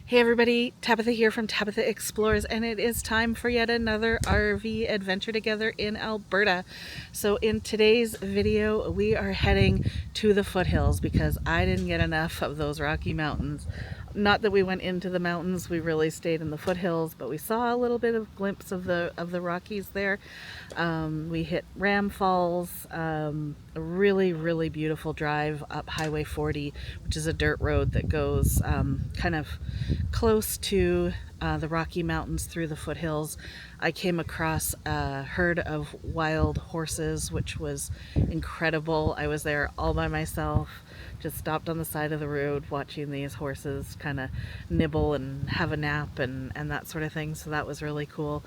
Hey everybody, Tabitha here from Tabitha Explores, and it is time for yet another RV adventure together in Alberta. So in today's video, we are heading to the foothills because I didn't get enough of those Rocky Mountains. Not that we went into the mountains, we really stayed in the foothills, but we saw a little bit of glimpse of the Rockies there. We hit Ram Falls, a really beautiful drive up Highway 40, which is a dirt road that goes kind of close to the Rocky Mountains through the foothills. I came across a herd of wild horses, which was incredible. I was there all by myself, just stopped on the side of the road watching these horses kind of nibble and have a nap and that sort of thing. So that was really cool.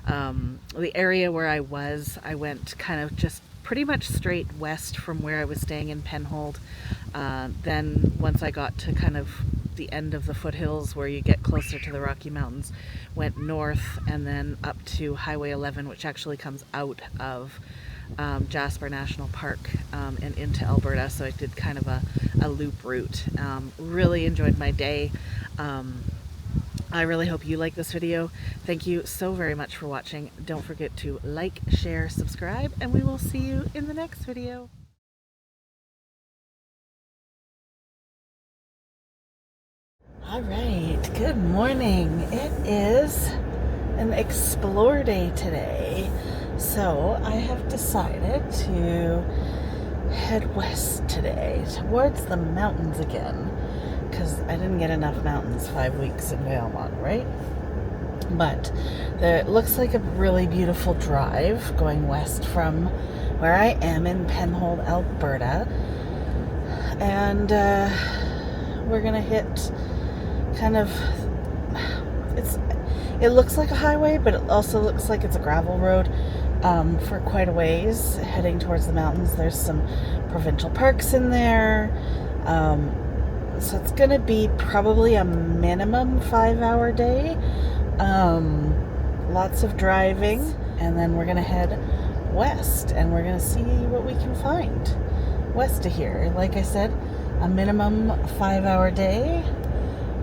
The area where I went kind of just pretty much straight west from where I was staying in Penhold. Then once I got to kind of the end of the foothills where you get closer to the Rocky Mountains, went north and then up to Highway 11, which actually comes out of Jasper National Park and into Alberta. So I did kind of a loop route. Really enjoyed my day. I really hope you like this video. Thank you so very much for watching. Don't forget to like, share, subscribe, and we will see you in the next video. All right, good morning. It is an explore day today. So I have decided to head west today towards the mountains again, because I didn't get enough mountains 5 weeks in Valemount, right? But it looks like a really beautiful drive going west from where I am in Penhold, Alberta. And we're gonna hit kind of, it looks like a highway, but it also looks like it's a gravel road for quite a ways heading towards the mountains. There's some provincial parks in there. So it's gonna be probably a minimum 5-hour day. Lots of driving, and then we're gonna head west and we're gonna see what we can find west of here. Like I said, a minimum 5-hour day,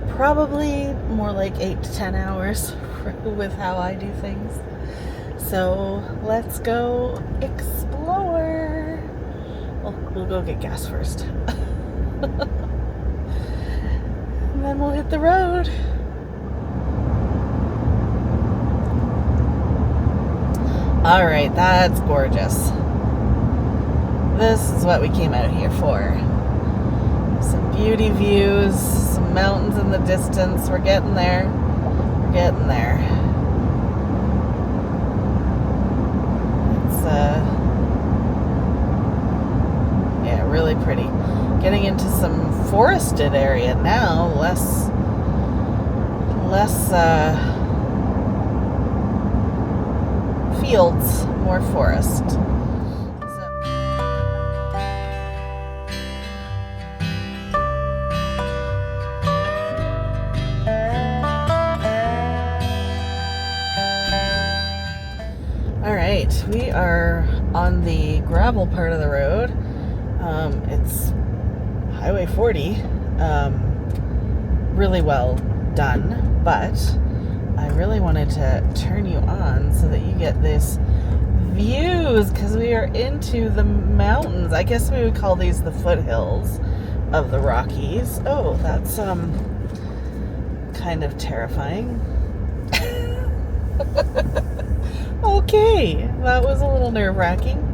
probably more like 8 to 10 hours with how I do things. So let's go explore. We'll go get gas first. And then we'll hit the road. All right, that's gorgeous. This is what we came out here for. Some beauty views, some mountains in the distance. We're getting there. We're getting there. It's yeah, really pretty. Getting into some forested area now, less fields, more forest. All right, we are on the gravel part of the road. It's Highway 40, really well done, but I really wanted to turn you on so that you get this views, because we are into the mountains. I guess we would call these the foothills of the Rockies. Oh, that's kind of terrifying. Okay, that was a little nerve-wracking.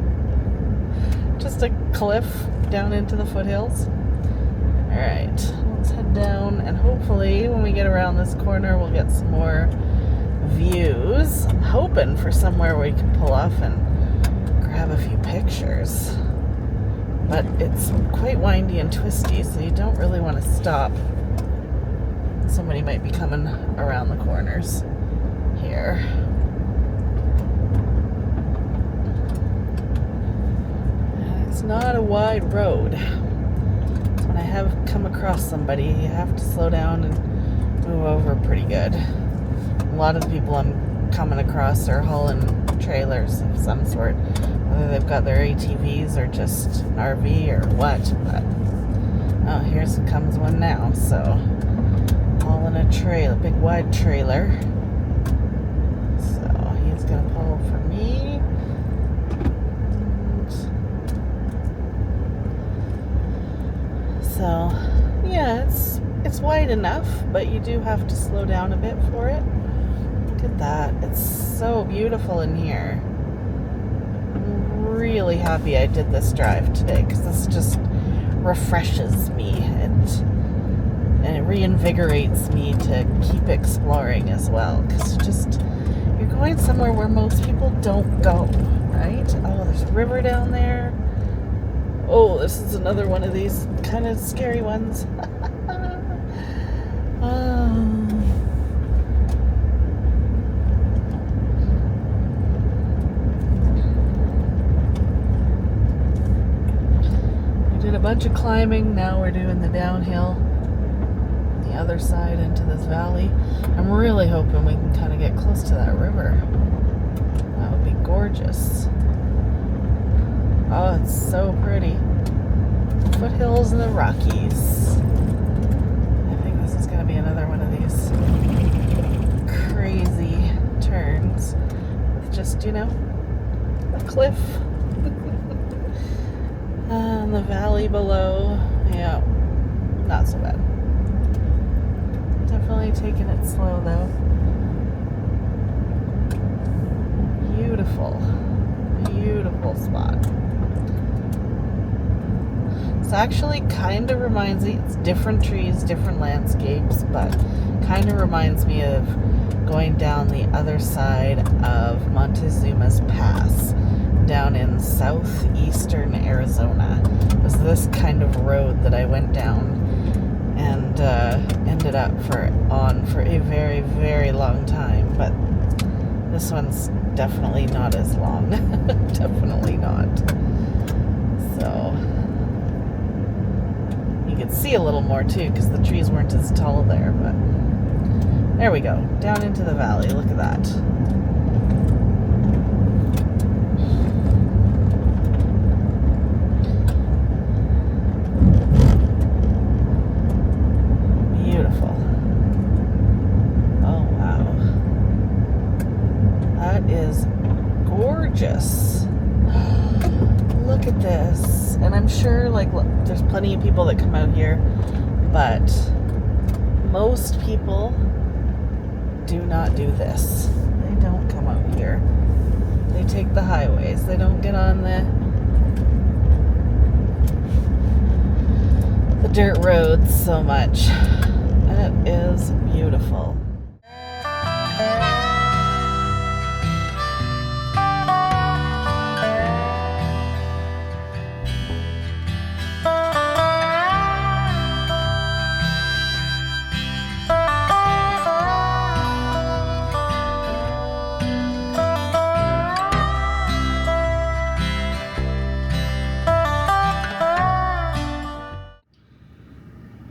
Just a cliff down into the foothills. Alright, let's head down, and hopefully when we get around this corner we'll get some more views. I'm hoping for somewhere where we can pull off and grab a few pictures. But it's quite windy and twisty, so you don't really want to stop. Somebody might be coming around the corners here. It's not a wide road. So when I have come across somebody, you have to slow down and move over pretty good. A lot of the people I'm coming across are hauling trailers of some sort. Whether they've got their ATVs or just an RV or what. But oh, here comes one now. So hauling a trailer, big wide trailer. So he's gonna pull for me. So yeah, it's wide enough, but you do have to slow down a bit for it. Look at that. It's so beautiful in here. I'm really happy I did this drive today because this just refreshes me and it reinvigorates me to keep exploring as well, because you're going somewhere where most people don't go, right? Oh, there's a river down there. Oh, this is another one of these kind of scary ones. We did a bunch of climbing. Now we're doing the downhill, the other side into this valley. I'm really hoping we can kind of get close to that river. That would be gorgeous. Oh, it's so pretty. Foothills in the Rockies. I think this is going to be another one of these crazy turns with just, a cliff. And the valley below. Yeah, not so bad. Definitely taking it slow though. Beautiful, beautiful spot. It's actually kind of reminds me, it's different trees, different landscapes, but kind of reminds me of going down the other side of Montezuma's Pass down in southeastern Arizona. It was this kind of road that I went down and ended up on for a very, very long time, but this one's definitely not as long. Definitely not. So you could see a little more too because the trees weren't as tall there, but there we go, down into the valley. Look at that. Beautiful. Oh wow, that is gorgeous. Look at this. And I'm sure there's plenty of people that come out here, but most people do not do this. They don't come out here. They take the highways. They don't get on the dirt roads so much. It is beautiful.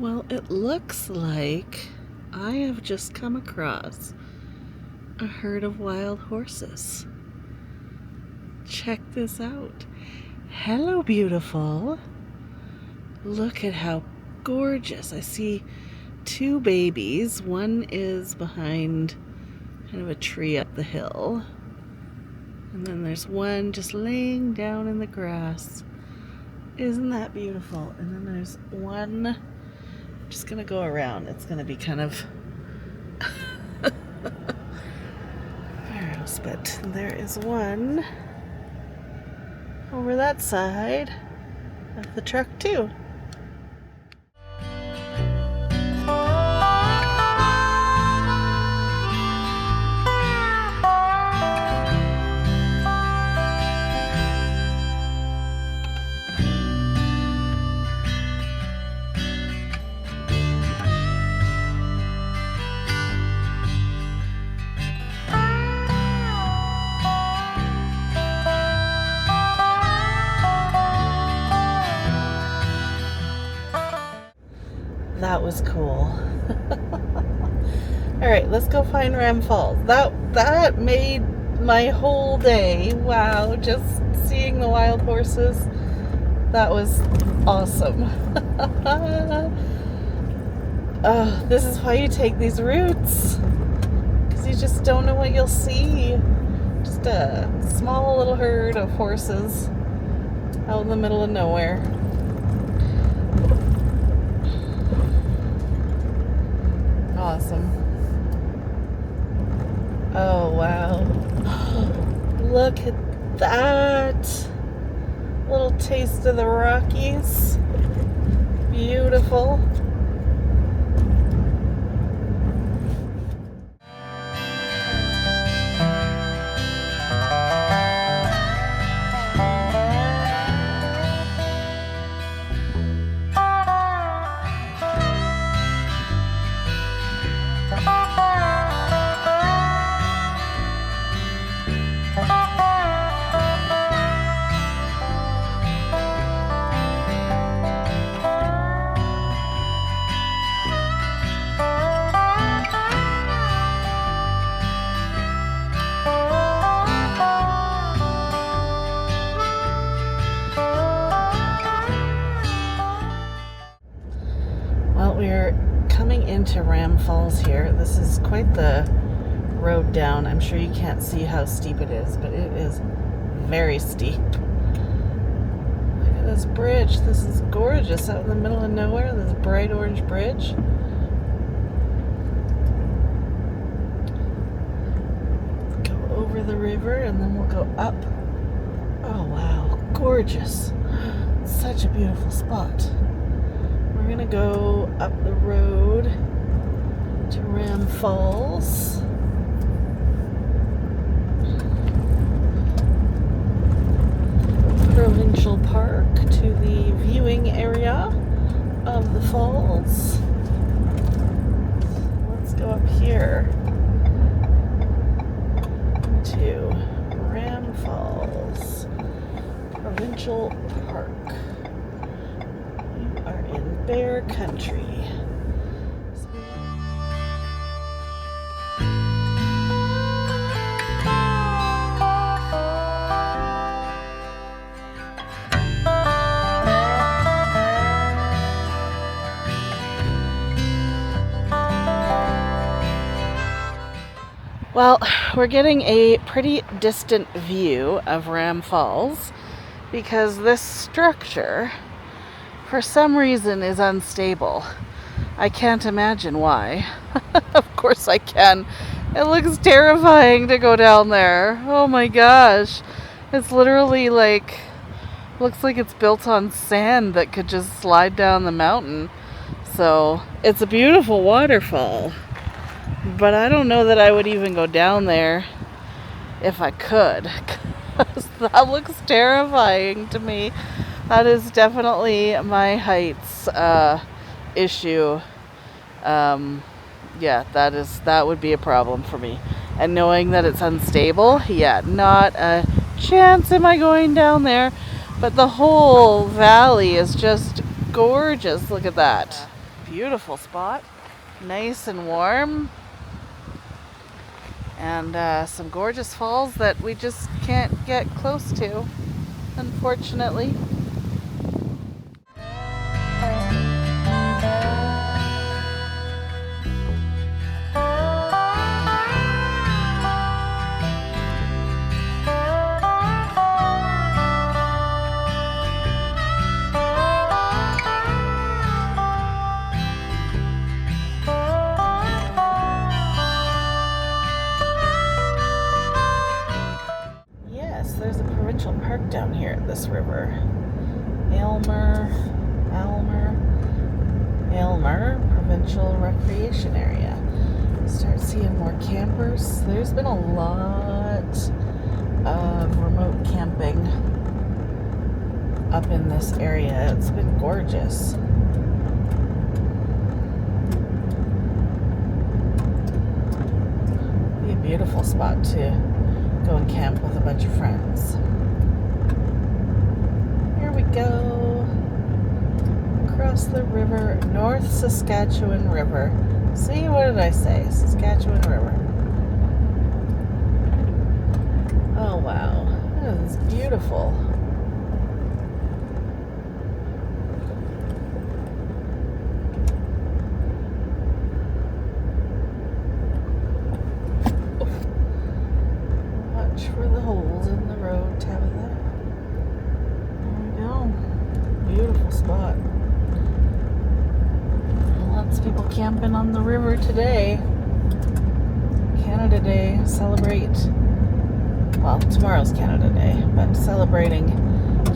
Well, it looks like I have just come across a herd of wild horses. Check this out. Hello, beautiful. Look at how gorgeous. I see two babies. One is behind kind of a tree up the hill. And then there's one just laying down in the grass. Isn't that beautiful? And then there's one just gonna go around. It's gonna be kind of gross, but there is one over that side of the truck too. That was cool. All right, let's go find Ram Falls. That made my whole day. Wow, just seeing the wild horses. That was awesome. Oh, this is why you take these routes, because you just don't know what you'll see. Just a small little herd of horses out in the middle of nowhere. Awesome. Oh, wow. Look at that. Little taste of the Rockies. Beautiful. Well, we're coming into Ram Falls here. This is quite the road down. I'm sure you can't see how steep it is, but it is very steep. Look at this bridge. This is gorgeous out in the middle of nowhere, this bright orange bridge. Go over the river and then we'll go up. Oh wow, gorgeous. Such a beautiful spot. We're gonna go up the road to Ram Falls. Provincial Park to the viewing area of the falls. Let's go up here to Ram Falls Provincial Park. We are in Bear Country. Well, we're getting a pretty distant view of Ram Falls because this structure, for some reason, is unstable. I can't imagine why. Of course I can. It looks terrifying to go down there. Oh my gosh. It's literally like, looks like it's built on sand that could just slide down the mountain. So, it's a beautiful waterfall. But I don't know that I would even go down there if I could, because that looks terrifying to me. That is definitely my heights issue. Yeah, that would be a problem for me. And knowing that it's unstable, yeah, not a chance am I going down there. But the whole valley is just gorgeous. Look at that. Beautiful spot. Nice and warm. And some gorgeous falls that we just can't get close to, unfortunately. There's a provincial park down here at this river. Aylmer Provincial Recreation Area. Start seeing more campers. There's been a lot of remote camping up in this area. It's been gorgeous. Be a beautiful spot to go and camp with a bunch of friends. Here we go. Across the river, North Saskatchewan River. See, what did I say? Saskatchewan River. Oh wow, that is beautiful. camping on the river today. Canada Day. Celebrate, well, tomorrow's Canada Day, but celebrating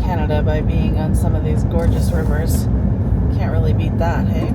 Canada by being on some of these gorgeous rivers. Can't really beat that, hey?